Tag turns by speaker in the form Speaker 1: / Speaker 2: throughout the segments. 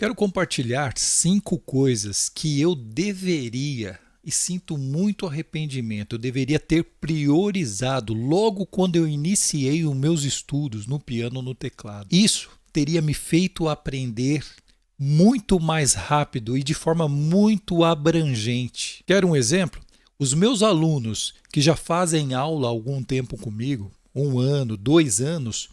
Speaker 1: Quero compartilhar 5 coisas que eu deveria e sinto muito arrependimento. Eu deveria ter priorizado logo quando eu iniciei os meus estudos no piano ou no teclado. Isso teria me feito aprender muito mais rápido e de forma muito abrangente. Quer um exemplo? Os meus alunos que já fazem aula há algum tempo comigo, 1 ano, 2 anos,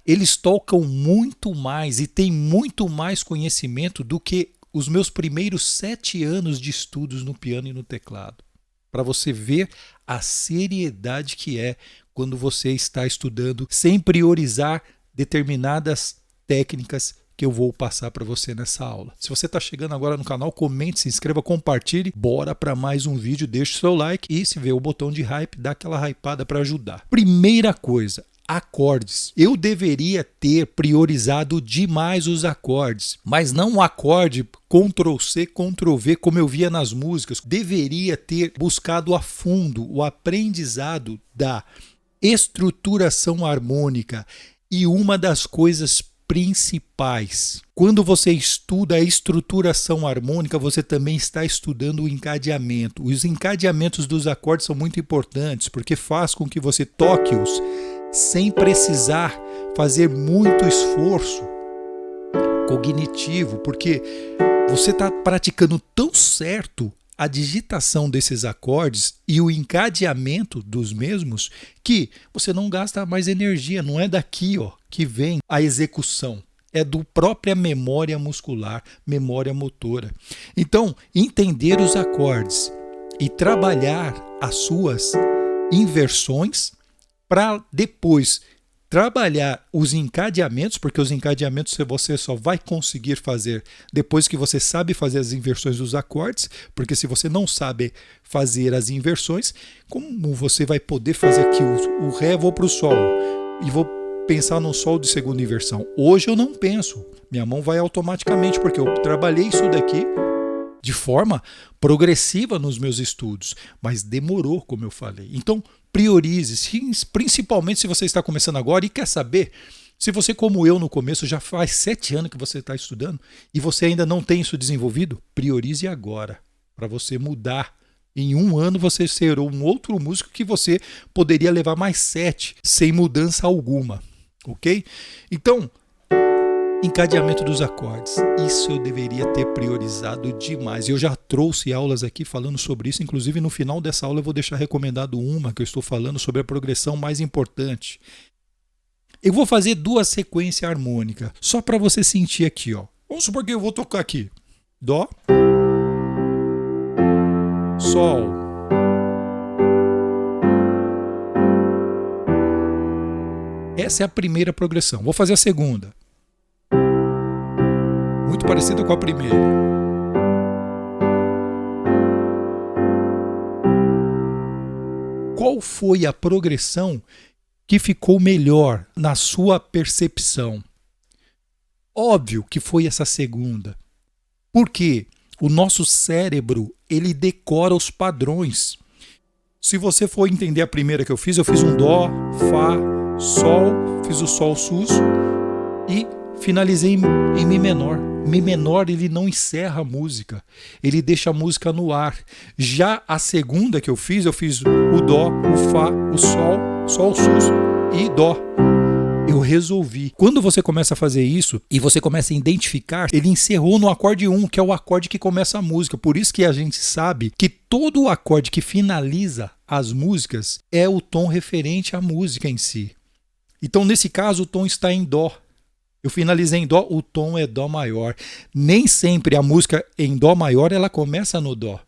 Speaker 1: eles tocam muito mais e têm muito mais conhecimento do que os meus primeiros 7 anos de estudos no piano e no teclado. Para você ver a seriedade que é quando você está estudando sem priorizar determinadas técnicas que eu vou passar para você nessa aula. Se você está chegando agora no canal, comente, se inscreva, compartilhe. Bora para mais um vídeo, deixa o seu like e se vê o botão de hype, dá aquela hypada para ajudar. Primeira coisa, acordes. Eu deveria ter priorizado demais os acordes, mas não o acorde Ctrl+C, Ctrl+V como eu via nas músicas. Deveria ter buscado a fundo o aprendizado da estruturação harmônica e uma das coisas principais. Quando você estuda a estruturação harmônica, você também está estudando o encadeamento. Os encadeamentos dos acordes são muito importantes porque faz com que você toque-os sem precisar fazer muito esforço cognitivo, porque você está praticando tão certo a digitação desses acordes e o encadeamento dos mesmos que você não gasta mais energia. Não é daqui que vem a execução, é do própria memória muscular, memória motora. Então, entender os acordes e trabalhar as suas inversões para depois trabalhar os encadeamentos, porque os encadeamentos você só vai conseguir fazer depois que você sabe fazer as inversões dos acordes, porque se você não sabe fazer as inversões, como você vai poder fazer aqui o Ré, vou para o Sol e vou pensar no Sol de segunda inversão? Hoje eu não penso, minha mão vai automaticamente, porque eu trabalhei isso daqui de forma progressiva nos meus estudos, mas demorou, como eu falei. Então, priorize, principalmente se você está começando agora e quer saber, se você como eu no começo já faz 7 anos que você está estudando e você ainda não tem isso desenvolvido, priorize agora, para você mudar. Em 1 ano você ser um outro músico que você poderia levar mais 7 sem mudança alguma, ok? Então, encadeamento dos acordes, isso eu deveria ter priorizado demais. Eu já trouxe aulas aqui falando sobre isso, inclusive no final dessa aula eu vou deixar recomendado uma que eu estou falando sobre a progressão mais importante. Eu vou fazer 2 sequências harmônicas, só para você sentir aqui. Vamos supor que eu vou tocar aqui, Dó, Sol, essa é a primeira progressão. Vou fazer a segunda. Muito parecida com a primeira. Qual foi a progressão que ficou melhor na sua percepção? Óbvio que foi essa segunda. Porque o nosso cérebro, ele decora os padrões. Se você for entender a primeira que eu fiz um Dó, Fá, Sol, fiz o Sol sus e finalizei em Mi menor. Mi menor, ele não encerra a música, ele deixa a música no ar. Já a segunda que eu fiz o Dó, o Fá, o Sol, Sol sus e Dó. Eu resolvi. Quando você começa a fazer isso e você começa a identificar, ele encerrou no acorde 1, que é o acorde que começa a música. Por isso que a gente sabe que todo o acorde que finaliza as músicas é o tom referente à música em si. Então, nesse caso, o tom está em Dó. Eu finalizei em Dó, o tom é Dó maior. Nem sempre a música em Dó maior ela começa no Dó,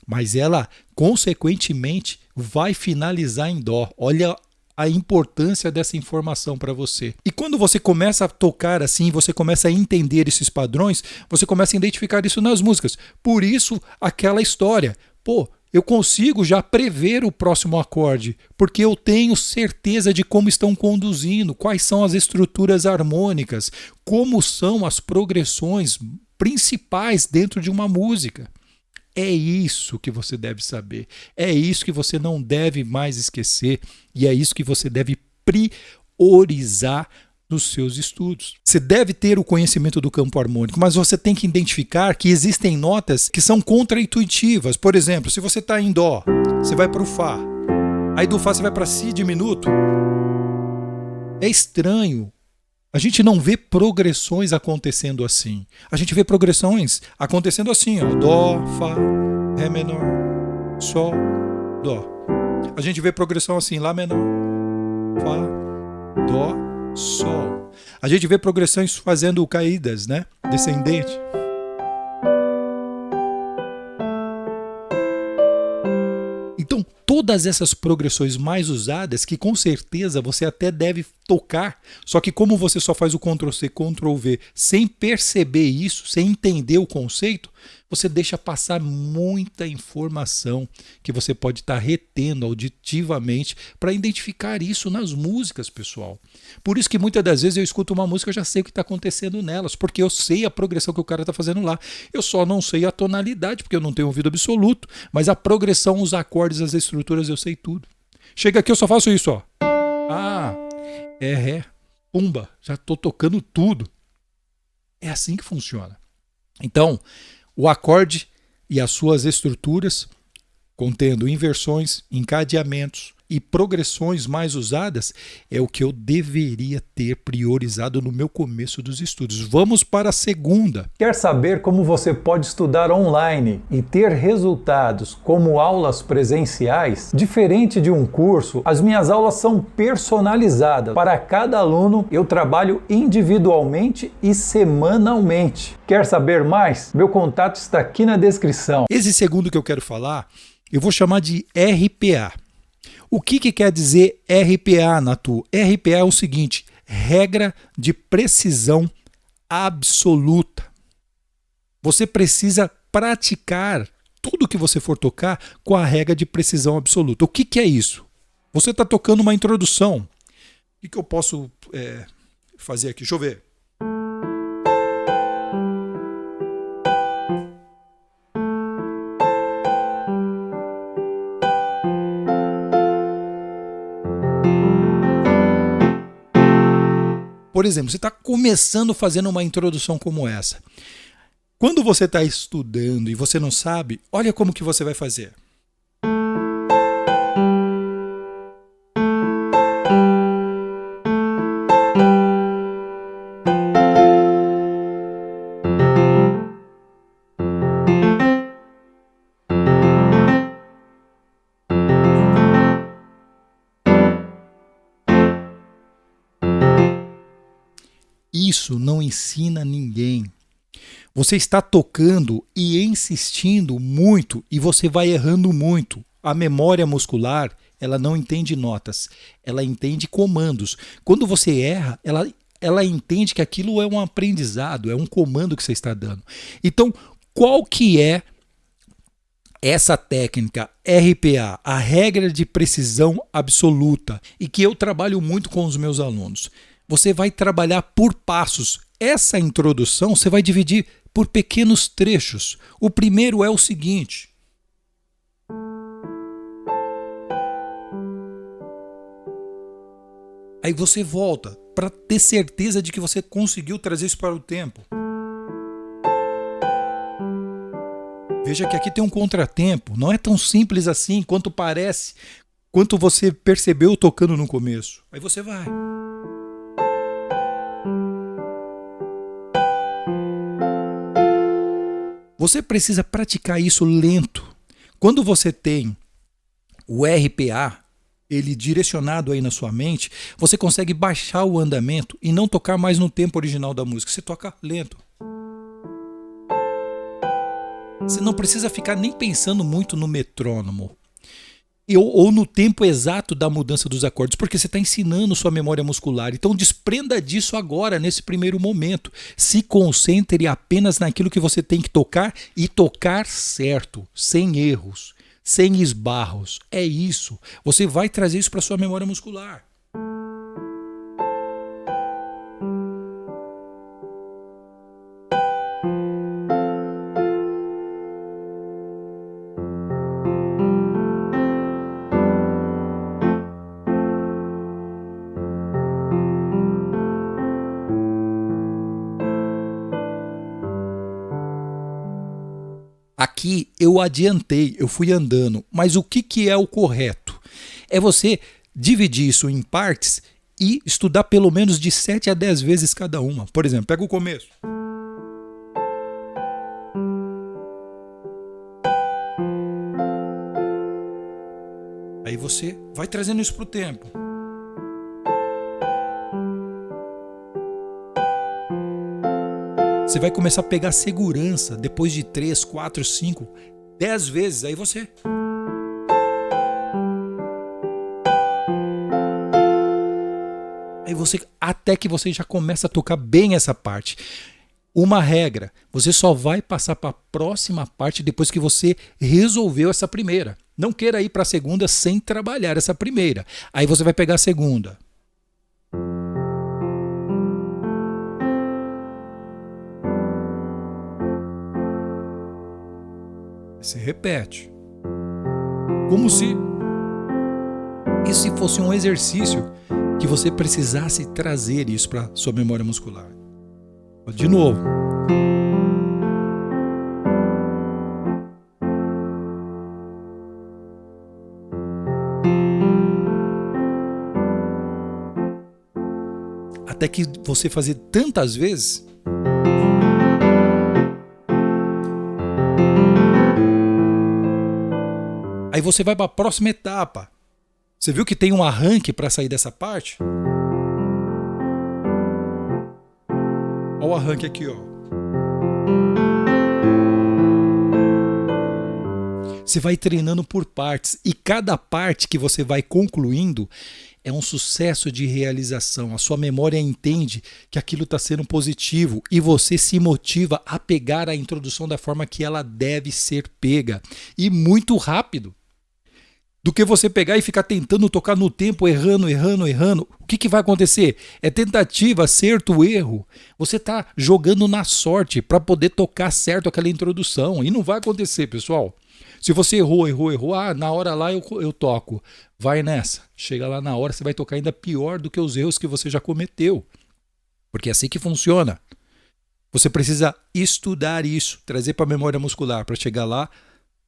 Speaker 1: mas ela, consequentemente, vai finalizar em Dó. Olha a importância dessa informação para você. E quando você começa a tocar assim, você começa a entender esses padrões, você começa a identificar isso nas músicas. Por isso, aquela história. Eu consigo já prever o próximo acorde, porque eu tenho certeza de como estão conduzindo, quais são as estruturas harmônicas, como são as progressões principais dentro de uma música. É isso que você deve saber, é isso que você não deve mais esquecer e é isso que você deve priorizar nos seus estudos. Você deve ter o conhecimento do campo harmônico, mas você tem que identificar que existem notas que são contraintuitivas. Por exemplo, se você está em Dó, você vai para o Fá. Aí do Fá você vai para Si diminuto. É estranho. A gente não vê progressões acontecendo assim. A gente vê progressões acontecendo assim, ó. Dó, Fá, Ré menor, Sol, Dó. A gente vê progressão assim, Lá menor, Fá, Dó, Sol. A gente vê progressões fazendo caídas, né? Descendente. Então, todas essas progressões mais usadas, que com certeza você até deve tocar, só que como você só faz o Ctrl+C, Ctrl+V, sem perceber isso, sem entender o conceito, você deixa passar muita informação que você pode estar retendo auditivamente para identificar isso nas músicas, pessoal. Por isso que muitas das vezes eu escuto uma música e já sei o que está acontecendo nelas, porque eu sei a progressão que o cara está fazendo lá. Eu só não sei a tonalidade, porque eu não tenho ouvido absoluto, mas a progressão, os acordes, as estruturas, eu sei tudo. Chega aqui, eu só faço isso, ó. Ah, é Ré, pumba, já estou tocando tudo. É assim que funciona. Então, o acorde e as suas estruturas, contendo inversões, encadeamentos e progressões mais usadas, é o que eu deveria ter priorizado no meu começo dos estudos. Vamos para a segunda.
Speaker 2: Quer saber como você pode estudar online e ter resultados como aulas presenciais? Diferente de um curso, as minhas aulas são personalizadas. Para cada aluno, eu trabalho individualmente e semanalmente. Quer saber mais? Meu contato está aqui na descrição.
Speaker 1: Esse segundo que eu quero falar, eu vou chamar de RPA. O que quer dizer RPA, Natu? RPA é o seguinte: regra de precisão absoluta. Você precisa praticar tudo que você for tocar com a regra de precisão absoluta. O que é isso? Você está tocando uma introdução. O que eu posso fazer aqui? Deixa eu ver. Por exemplo, você está começando fazendo uma introdução como essa. Quando você está estudando e você não sabe, olha como que você vai fazer. Isso não ensina ninguém. Você está tocando e insistindo muito e você vai errando muito. A memória muscular, ela não entende notas, ela entende comandos. Quando você erra, ela entende que aquilo é um aprendizado, é um comando que você está dando. Então, qual que é essa técnica RPA, a regra de precisão absoluta, e que eu trabalho muito com os meus alunos? Você vai trabalhar por passos. Essa introdução você vai dividir por pequenos trechos. O primeiro é o seguinte. Aí você volta para ter certeza de que você conseguiu trazer isso para o tempo. Veja que aqui tem um contratempo. Não é tão simples assim quanto parece, quanto você percebeu tocando no começo. Aí você vai. Você precisa praticar isso lento. Quando você tem o RPA, ele direcionado aí na sua mente, você consegue baixar o andamento e não tocar mais no tempo original da música. Você toca lento. Você não precisa ficar nem pensando muito no metrônomo ou no tempo exato da mudança dos acordes, porque você está ensinando sua memória muscular. Então desprenda disso agora, nesse primeiro momento. Se concentre apenas naquilo que você tem que tocar e tocar certo, sem erros, sem esbarros. É isso. Você vai trazer isso para sua memória muscular. Aqui eu adiantei, eu fui andando, mas o que é o correto? É você dividir isso em partes e estudar pelo menos de 7 a 10 vezes cada uma. Por exemplo, pega o começo. Aí você vai trazendo isso para o tempo. Você vai começar a pegar segurança depois de 3, 4, 5, 10 vezes. Aí você... até que você já começa a tocar bem essa parte. Uma regra, você só vai passar para a próxima parte depois que você resolveu essa primeira. Não queira ir para a segunda sem trabalhar essa primeira. Aí você vai pegar a segunda. Você repete. Como se isso fosse um exercício que você precisasse trazer isso para sua memória muscular. De novo. Até que você fazer tantas vezes, aí você vai para a próxima etapa. Você viu que tem um arranque para sair dessa parte? Olha o arranque aqui, ó. Você vai treinando por partes e cada parte que você vai concluindo é um sucesso de realização. A sua memória entende que aquilo está sendo positivo e você se motiva a pegar a introdução da forma que ela deve ser pega. E muito rápido. Do que você pegar e ficar tentando tocar no tempo, errando. O que vai acontecer? É tentativa, acerto, erro. Você está jogando na sorte para poder tocar certo aquela introdução. E não vai acontecer, pessoal. Se você errou, na hora lá eu toco. Vai nessa. Chega lá na hora, você vai tocar ainda pior do que os erros que você já cometeu. Porque é assim que funciona. Você precisa estudar isso, trazer para a memória muscular, para chegar lá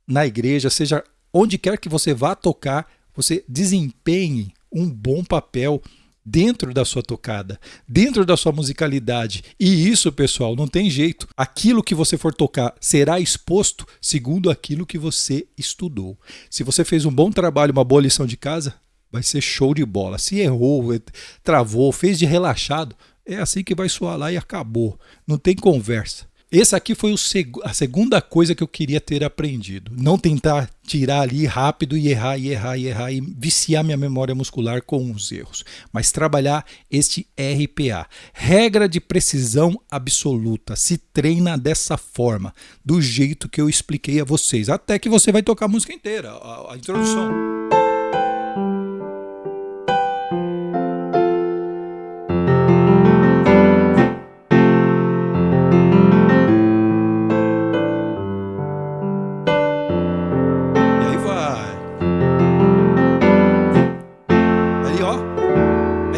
Speaker 1: na igreja, seja onde quer que você vá tocar, você desempenhe um bom papel dentro da sua tocada, dentro da sua musicalidade. E isso, pessoal, não tem jeito. Aquilo que você for tocar será exposto segundo aquilo que você estudou. Se você fez um bom trabalho, uma boa lição de casa, vai ser show de bola. Se errou, travou, fez de relaxado, é assim que vai soar lá e acabou. Não tem conversa. Essa aqui foi a segunda coisa que eu queria ter aprendido. Não tentar tirar ali rápido e errar e viciar minha memória muscular com os erros. Mas trabalhar este RPA. Regra de precisão absoluta. Se treina dessa forma, do jeito que eu expliquei a vocês. Até que você vai tocar a música inteira, a introdução.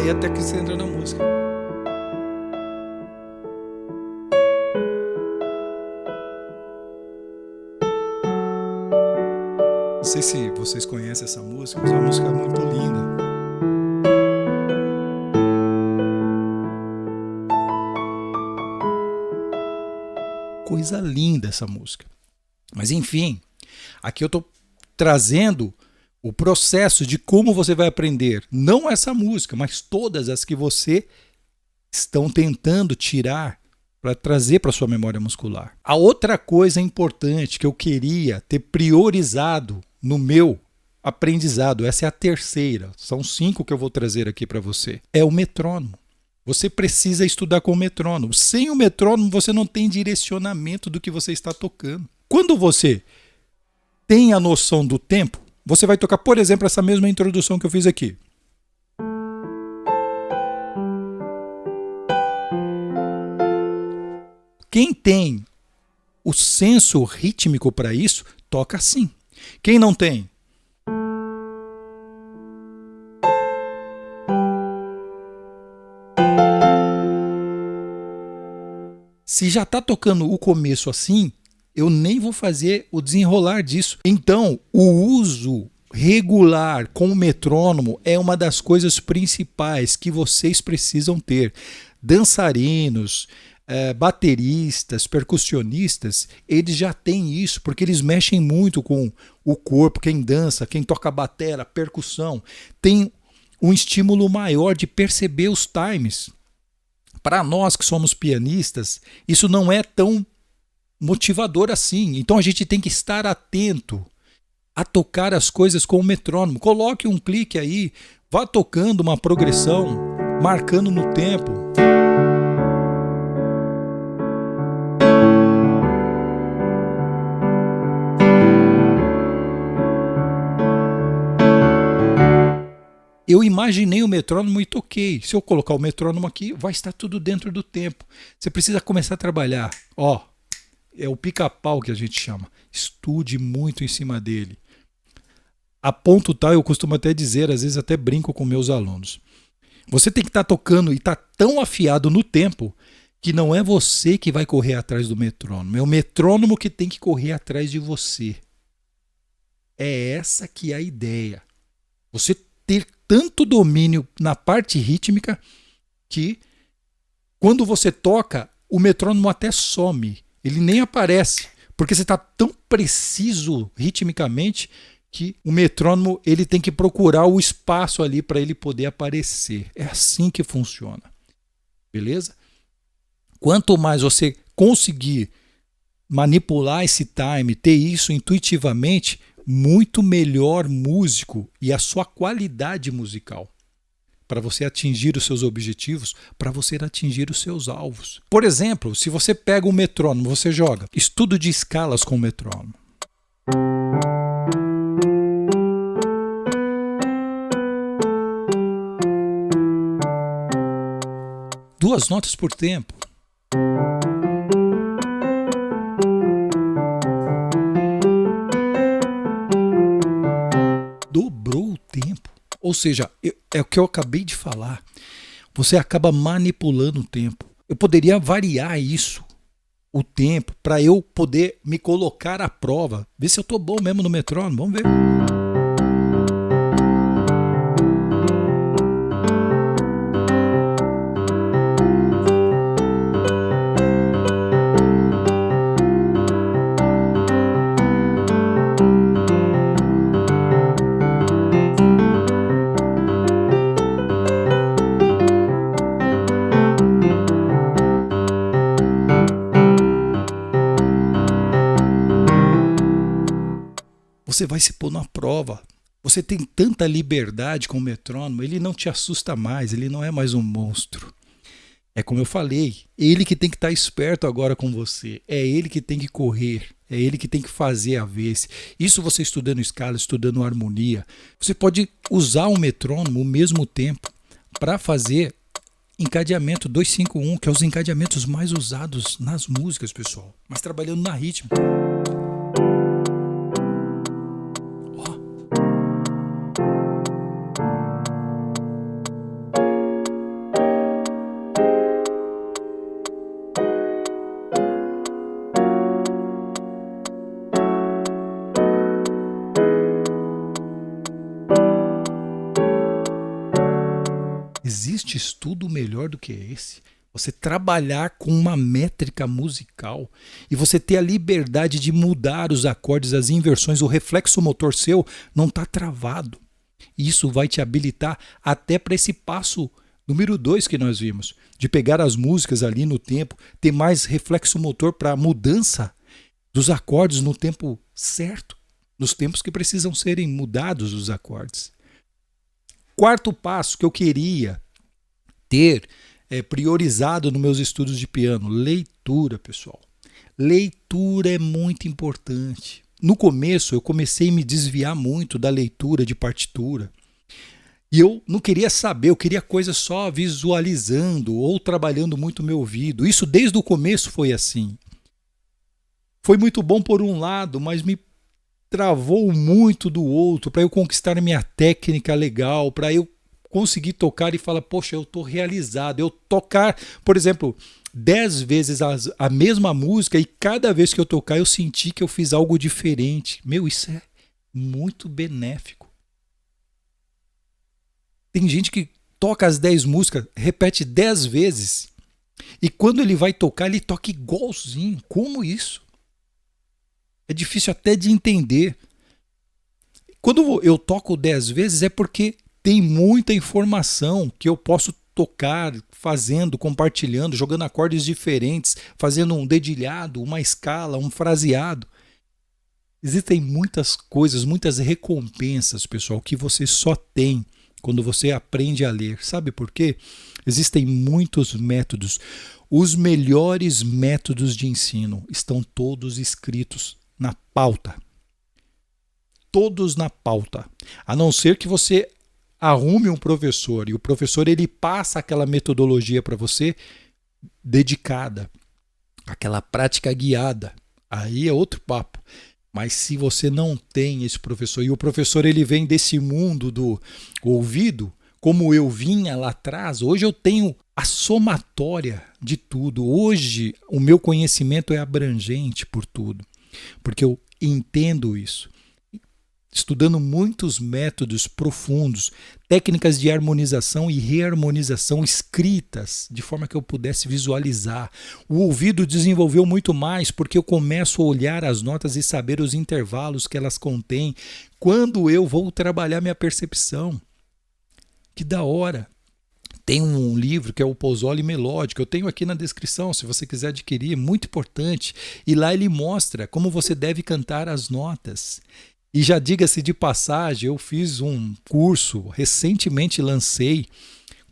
Speaker 1: Até que você entra na música. Não sei se vocês conhecem essa música, mas é uma música muito linda. Coisa linda essa música. Mas enfim, aqui eu estou trazendo o processo de como você vai aprender, não essa música, mas todas as que você estão tentando tirar para trazer para sua memória muscular. A outra coisa importante que eu queria ter priorizado no meu aprendizado, essa é a terceira, são 5 que eu vou trazer aqui para você, é o metrônomo. Você precisa estudar com o metrônomo. Sem o metrônomo você não tem direcionamento do que você está tocando. Quando você tem a noção do tempo, você vai tocar, por exemplo, essa mesma introdução que eu fiz aqui. Quem tem o senso rítmico para isso, toca assim. Quem não tem? Se já está tocando o começo assim, eu nem vou fazer o desenrolar disso. Então, o uso regular com o metrônomo é uma das coisas principais que vocês precisam ter. Dançarinos, bateristas, percussionistas, eles já têm isso, porque eles mexem muito com o corpo. Quem dança, quem toca batera, percussão, tem um estímulo maior de perceber os times. Para nós que somos pianistas, isso não é tão motivador assim. Então a gente tem que estar atento a tocar as coisas com o metrônomo. Coloque um clique aí, vá tocando uma progressão, marcando no tempo. Eu imaginei o metrônomo e toquei. Se eu colocar o metrônomo aqui, vai estar tudo dentro do tempo. Você precisa começar a trabalhar. É o pica-pau que a gente chama. Estude muito em cima dele. A ponto tal, eu costumo até dizer, às vezes até brinco com meus alunos. Você tem que estar tocando e estar tão afiado no tempo que não é você que vai correr atrás do metrônomo. É o metrônomo que tem que correr atrás de você. É essa que é a ideia. Você ter tanto domínio na parte rítmica que quando você toca, o metrônomo até some. Ele nem aparece, porque você está tão preciso ritmicamente que o metrônomo ele tem que procurar o espaço ali para ele poder aparecer. É assim que funciona. Beleza? Quanto mais você conseguir manipular esse time, ter isso intuitivamente, muito melhor músico e a sua qualidade musical para você atingir os seus objetivos, para você atingir os seus alvos. Por exemplo, se você pega um metrônomo, você joga estudo de escalas com o metrônomo. Duas notas por tempo. Dobrou o tempo. Ou seja, é o que eu acabei de falar. Você acaba manipulando o tempo. Eu poderia variar isso, o tempo, para eu poder me colocar à prova. Ver se eu estou bom mesmo no metrônomo. Vamos ver. Você vai se pôr na prova. Você tem tanta liberdade com o metrônomo, ele não te assusta mais, ele não é mais um monstro. É como eu falei, ele que tem que estar esperto agora com você, é ele que tem que correr, é ele que tem que fazer a vez. Isso você estudando escala, estudando harmonia. Você pode usar o metrônomo ao mesmo tempo para fazer encadeamento 2-5-1, que é os encadeamentos mais usados nas músicas, pessoal, mas trabalhando na rítmica. Existe estudo melhor do que esse? Você trabalhar com uma métrica musical e você ter a liberdade de mudar os acordes, as inversões, o reflexo motor seu não está travado. Isso vai te habilitar até para esse passo número 2 que nós vimos, de pegar as músicas ali no tempo, ter mais reflexo motor para a mudança dos acordes no tempo certo, nos tempos que precisam serem mudados os acordes. Quarto passo que eu queria ter priorizado nos meus estudos de piano, leitura, pessoal. Leitura é muito importante. No começo eu comecei a me desviar muito da leitura de partitura. E eu não queria saber, eu queria coisa só visualizando ou trabalhando muito o meu ouvido. Isso desde o começo foi assim. Foi muito bom por um lado, mas me travou muito do outro, para eu conquistar a minha técnica legal, para eu conseguir tocar e falar, poxa, eu estou realizado. Eu tocar, por exemplo, 10 vezes a mesma música e cada vez que eu tocar eu senti que eu fiz algo diferente. Meu, isso é muito benéfico. Tem gente que toca as 10 músicas, repete 10 vezes e quando ele vai tocar, ele toca igualzinho. Como isso? É difícil até de entender. Quando eu toco 10 vezes é porque tem muita informação que eu posso tocar, fazendo, compartilhando, jogando acordes diferentes, fazendo um dedilhado, uma escala, um fraseado. Existem muitas coisas, muitas recompensas, pessoal, que você só tem quando você aprende a ler. Sabe por quê? Existem muitos métodos. Os melhores métodos de ensino estão todos escritos na pauta. Todos na pauta. A não ser que você arrume um professor e o professor ele passa aquela metodologia para você dedicada, aquela prática guiada. Aí é outro papo. Mas se você não tem esse professor e o professor ele vem desse mundo do ouvido, como eu vinha lá atrás, hoje eu tenho a somatória de tudo. Hoje o meu conhecimento é abrangente por tudo, porque eu entendo isso. Estudando muitos métodos profundos, técnicas de harmonização e reharmonização escritas, de forma que eu pudesse visualizar. O ouvido desenvolveu muito mais, porque eu começo a olhar as notas e saber os intervalos que elas contêm, quando eu vou trabalhar minha percepção. Que da hora! Tem um livro que é o Pozzoli Melódico, eu tenho aqui na descrição, se você quiser adquirir, é muito importante. E lá ele mostra como você deve cantar as notas. E já diga-se de passagem, eu fiz um curso, recentemente lancei,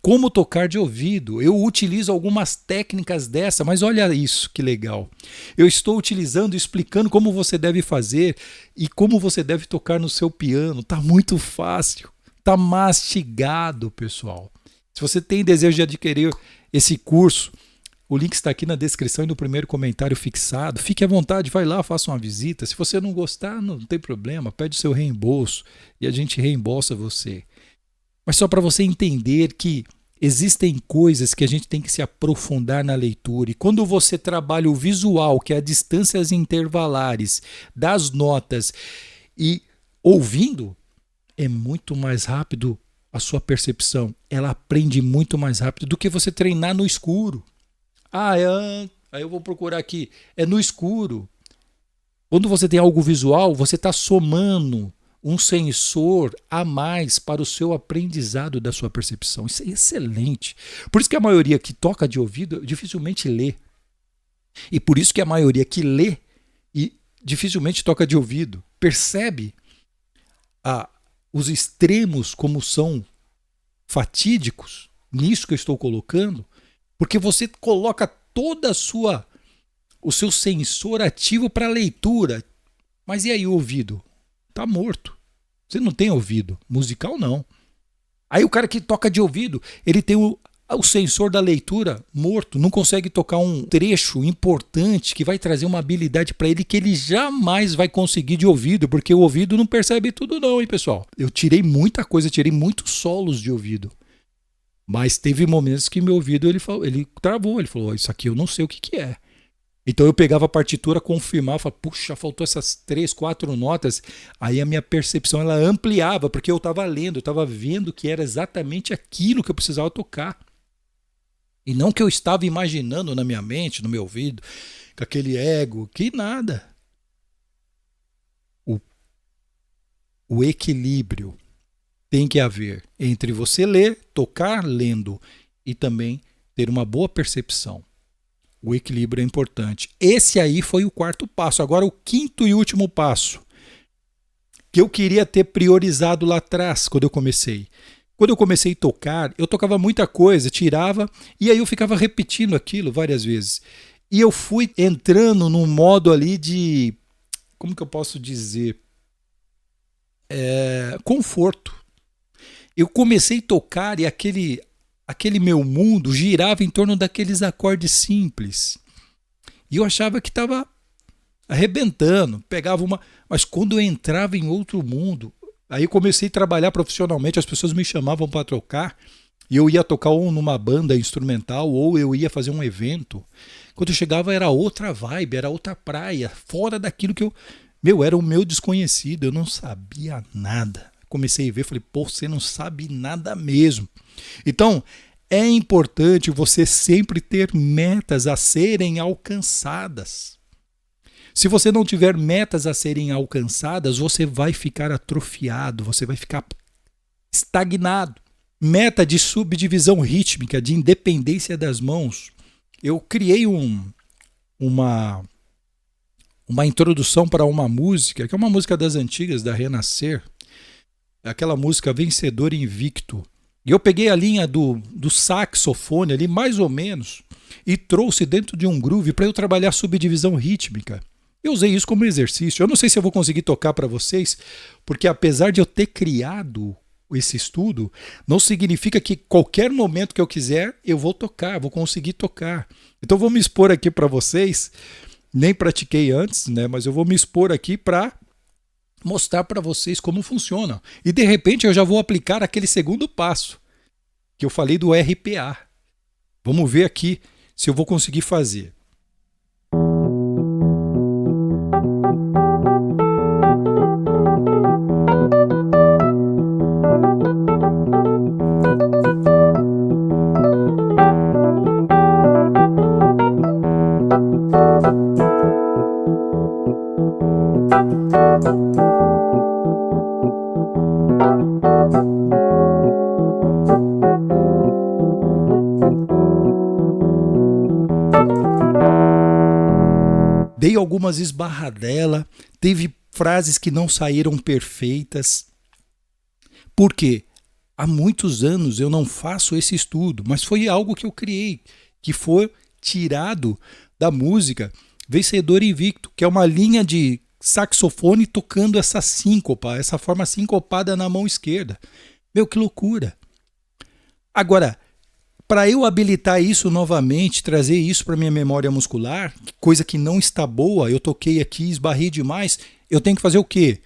Speaker 1: como tocar de ouvido. Eu utilizo algumas técnicas dessa, mas olha isso que legal. Eu estou utilizando, explicando como você deve fazer e como você deve tocar no seu piano. Tá muito fácil, tá mastigado, pessoal. Se você tem desejo de adquirir esse curso, o link está aqui na descrição e no primeiro comentário fixado. Fique à vontade, vai lá, faça uma visita. Se você não gostar, não tem problema, pede seu reembolso e a gente reembolsa você. Mas só para você entender que existem coisas que a gente tem que se aprofundar na leitura. E quando você trabalha o visual, que é as distâncias intervalares das notas, e ouvindo, é muito mais rápido a sua percepção. Ela aprende muito mais rápido do que você treinar no escuro. Aí eu vou procurar aqui. É no escuro. Quando você tem algo visual, você está somando um sensor a mais para o seu aprendizado da sua percepção. Isso é excelente. Por isso que a maioria que toca de ouvido dificilmente lê. E por isso que a maioria que lê e dificilmente toca de ouvido. Percebe os extremos como são fatídicos nisso que eu estou colocando? Porque você coloca toda o seu sensor ativo para leitura. Mas e aí o ouvido? Está morto. Você não tem ouvido. Musical não. Aí o cara que toca de ouvido, ele tem o sensor da leitura morto. Não consegue tocar um trecho importante que vai trazer uma habilidade para ele que ele jamais vai conseguir de ouvido. Porque o ouvido não percebe tudo não, hein, pessoal? Eu tirei muita coisa, tirei muitos solos de ouvido. Mas teve momentos que meu ouvido ele travou, ele falou, isso aqui eu não sei o que é. Então eu pegava a partitura, confirmava, falava, puxa, faltou essas 3, 4 notas. Aí a minha percepção ela ampliava, porque eu estava lendo, eu estava vendo que era exatamente aquilo que eu precisava tocar. E não que eu estava imaginando na minha mente, no meu ouvido, com aquele ego, que nada. O equilíbrio tem que haver entre você ler, tocar lendo e também ter uma boa percepção. O equilíbrio é importante. Esse aí foi o 4º passo. Agora o 5º e último passo, que eu queria ter priorizado lá atrás, quando eu comecei. Quando eu comecei a tocar, eu tocava muita coisa, tirava, e aí eu ficava repetindo aquilo várias vezes. E eu fui entrando num modo ali de, como que eu posso dizer? Conforto. Eu comecei a tocar e aquele meu mundo girava em torno daqueles acordes simples. E eu achava que estava arrebentando, pegava uma... Mas quando eu entrava em outro mundo, aí eu comecei a trabalhar profissionalmente, as pessoas me chamavam para tocar, E eu ia tocar ou numa banda instrumental ou eu ia fazer um evento. Quando eu chegava era outra vibe, era outra praia, fora daquilo que eu... era o meu desconhecido, eu não sabia nada. Comecei a ver, falei, pô, você não sabe nada mesmo. Então, é importante você sempre ter metas a serem alcançadas. Se você não tiver metas a serem alcançadas, você vai ficar atrofiado, você vai ficar estagnado. Meta de subdivisão rítmica, de independência das mãos. Eu criei uma introdução para uma música, que é uma música das antigas, da Renascer, aquela música Vencedor Invicto. E eu peguei a linha do saxofone ali, mais ou menos, e trouxe dentro de um groove para eu trabalhar subdivisão rítmica. Eu usei isso como exercício. Eu não sei se eu vou conseguir tocar para vocês, porque apesar de eu ter criado esse estudo, não significa que qualquer momento que eu quiser, eu vou tocar, vou conseguir tocar. Então vou me expor aqui para vocês, nem pratiquei antes, né, mas eu vou me expor aqui para mostrar para vocês como funciona. E de repente eu já vou aplicar aquele segundo passo, que eu falei do RPA. Vamos ver aqui se eu vou conseguir fazer. Dei algumas esbarradelas, teve frases que não saíram perfeitas. Por quê? Há muitos anos eu não faço esse estudo, mas foi algo que eu criei, que foi tirado da música Vencedor Invicto, que é uma linha de saxofone tocando essa síncopa, essa forma sincopada na mão esquerda. Que loucura! Agora, para eu habilitar isso novamente, trazer isso para minha memória muscular, coisa que não está boa, eu toquei aqui, esbarrei demais, eu tenho que fazer o quê?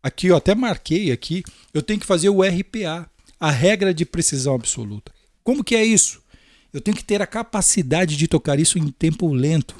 Speaker 1: Aqui eu até marquei aqui, eu tenho que fazer o RPA, a regra de precisão absoluta. Como que é isso? Eu tenho que ter a capacidade de tocar isso em tempo lento.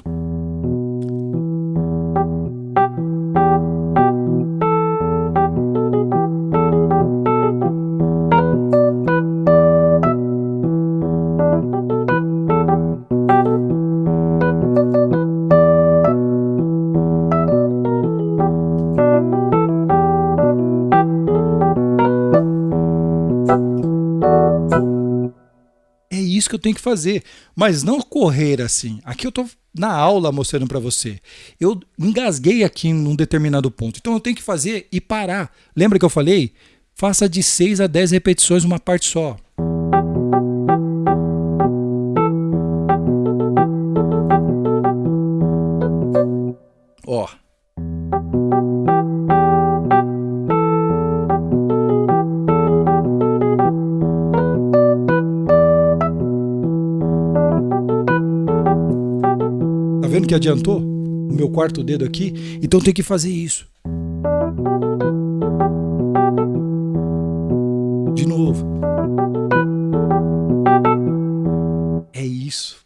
Speaker 1: É isso que eu tenho que fazer, mas não correr assim. Aqui eu estou na aula mostrando para você. Eu engasguei aqui num determinado ponto, então eu tenho que fazer e parar. Lembra que eu falei? Faça de 6 a 10 repetições uma parte só. Ó. Tá vendo que adiantou? O meu quarto dedo aqui? Então tem que fazer isso. De novo. É isso.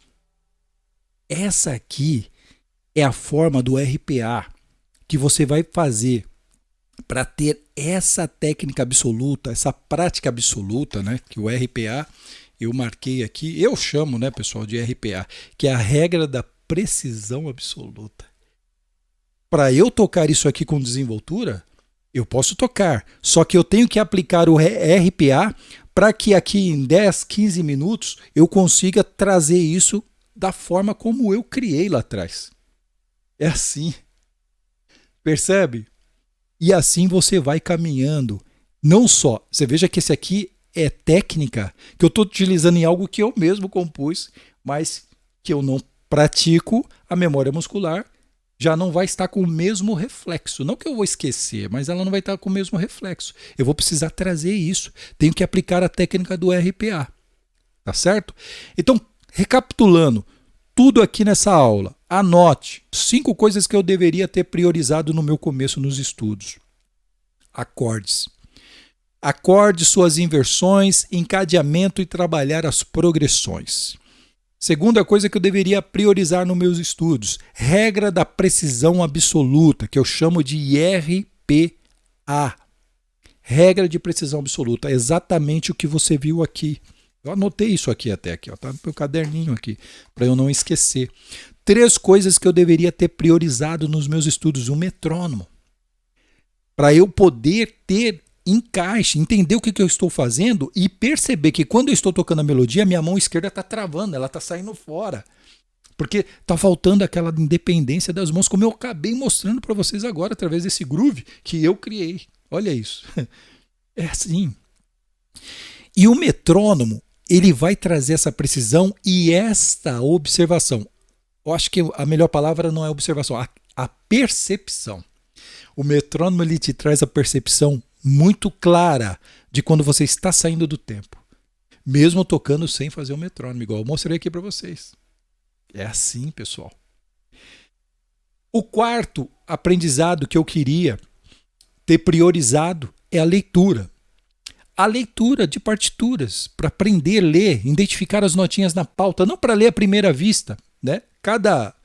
Speaker 1: Essa aqui é a forma do RPA que você vai fazer para ter essa técnica absoluta, essa prática absoluta, né? Que o RPA, eu marquei aqui, eu chamo, né, pessoal, de RPA, que é a regra da precisão absoluta. Para eu tocar isso aqui com desenvoltura, eu posso tocar, só que eu tenho que aplicar o RPA para que aqui em 10, 15 minutos eu consiga trazer isso da forma como eu criei lá atrás. É assim. Percebe? E assim você vai caminhando. Não só, você veja que esse aqui é técnica que eu estou utilizando em algo que eu mesmo compus, mas que eu não pratico, a memória muscular já não vai estar com o mesmo reflexo. Não que eu vou esquecer, mas ela não vai estar com o mesmo reflexo. Eu vou precisar trazer isso. Tenho que aplicar a técnica do RPA. Tá certo? Então, recapitulando tudo aqui nessa aula, anote 5 coisas que eu deveria ter priorizado no meu começo nos estudos. Acordes. Acorde suas inversões, encadeamento e trabalhar as progressões. Segunda coisa que eu deveria priorizar nos meus estudos, regra da precisão absoluta, que eu chamo de RPA. Regra de precisão absoluta, é exatamente o que você viu aqui. Eu anotei isso aqui até aqui, ó, tá no meu caderninho aqui, para eu não esquecer. 3 coisas que eu deveria ter priorizado nos meus estudos. O metrônomo, para eu poder ter encaixe, entender o que eu estou fazendo e perceber que quando eu estou tocando a melodia, minha mão esquerda está travando, ela está saindo fora. Porque está faltando aquela independência das mãos, como eu acabei mostrando para vocês agora, através desse groove que eu criei. Olha isso. É assim. E o metrônomo, ele vai trazer essa precisão e esta observação. Eu acho que a melhor palavra não é observação, a percepção. O metrônomo, ele te traz a percepção muito clara de quando você está saindo do tempo, mesmo tocando sem fazer o metrônomo, igual eu mostrei aqui para vocês. É assim, pessoal. O quarto aprendizado que eu queria ter priorizado é a leitura. A leitura de partituras, para aprender a ler, identificar as notinhas na pauta, não para ler à primeira vista, né? Cada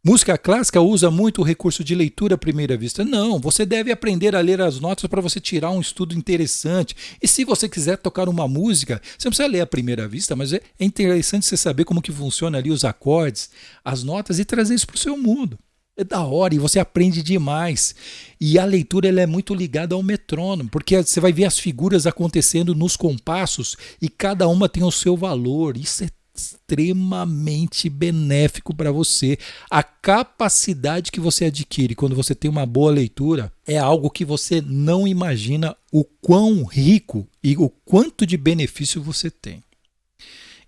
Speaker 1: música clássica usa muito o recurso de leitura à primeira vista. Não, você deve aprender a ler as notas para você tirar um estudo interessante. E se você quiser tocar uma música, você não precisa ler à primeira vista, mas é interessante você saber como que funciona ali os acordes, as notas e trazer isso para o seu mundo. É da hora e você aprende demais. E a leitura ela é muito ligada ao metrônomo, porque você vai ver as figuras acontecendo nos compassos e cada uma tem o seu valor. Isso é extremamente benéfico para você. A capacidade que você adquire quando você tem uma boa leitura é algo que você não imagina o quão rico e o quanto de benefício você tem.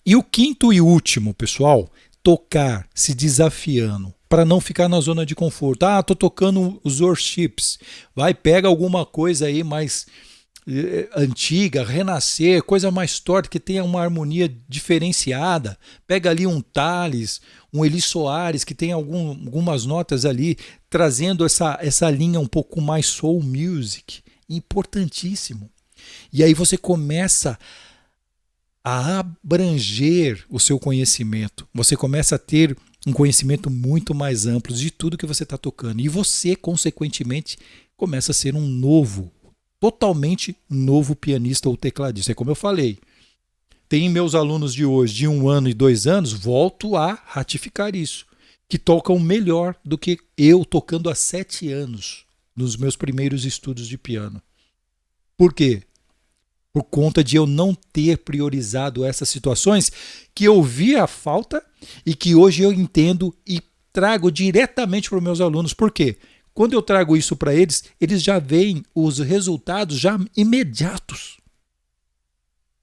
Speaker 1: E o quinto e último, pessoal, tocar se desafiando para não ficar na zona de conforto. Ah, tô tocando os worships. Vai, pega alguma coisa aí mais antiga, renascer, coisa mais torta, que tenha uma harmonia diferenciada. Pega ali um Thales, um Eli Soares, que tem algumas notas ali, trazendo essa linha um pouco mais soul music. Importantíssimo. E aí você começa a abranger o seu conhecimento. Você começa a ter um conhecimento muito mais amplo de tudo que você está tocando. E você, consequentemente, começa a ser totalmente novo pianista ou tecladista. É como eu falei. Tem meus alunos de hoje, de 1 ano e 2 anos, volto a ratificar isso, que tocam melhor do que eu tocando há 7 anos, nos meus primeiros estudos de piano. Por quê? Por conta de eu não ter priorizado essas situações que eu vi a falta e que hoje eu entendo e trago diretamente para os meus alunos. Por quê? Quando eu trago isso para eles, eles já veem os resultados já imediatos.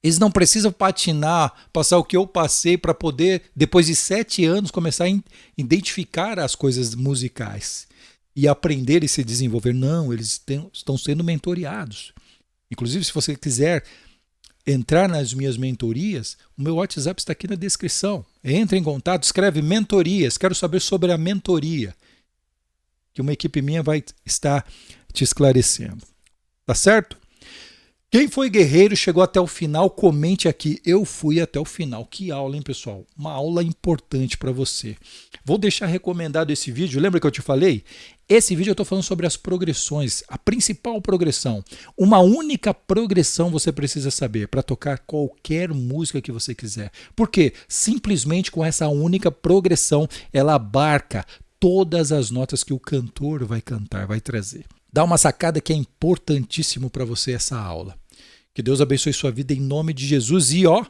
Speaker 1: Eles não precisam patinar, passar o que eu passei para poder, depois de 7 anos, começar a identificar as coisas musicais e aprender e se desenvolver. Não, eles estão sendo mentoreados. Inclusive, se você quiser entrar nas minhas mentorias, o meu WhatsApp está aqui na descrição. Entre em contato, escreve mentorias, quero saber sobre a mentoria, que uma equipe minha vai estar te esclarecendo. Tá certo? Quem foi guerreiro, chegou até o final, comente aqui. Eu fui até o final. Que aula, hein, pessoal? Uma aula importante para você. Vou deixar recomendado esse vídeo. Lembra que eu te falei? Esse vídeo eu estou falando sobre as progressões. A principal progressão. Uma única progressão você precisa saber para tocar qualquer música que você quiser. Por quê? Simplesmente com essa única progressão, ela abarca todas as notas que o cantor vai cantar, vai trazer. Dá uma sacada que é importantíssimo para você essa aula. Que Deus abençoe sua vida em nome de Jesus e ó,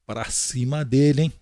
Speaker 1: para cima dele, hein?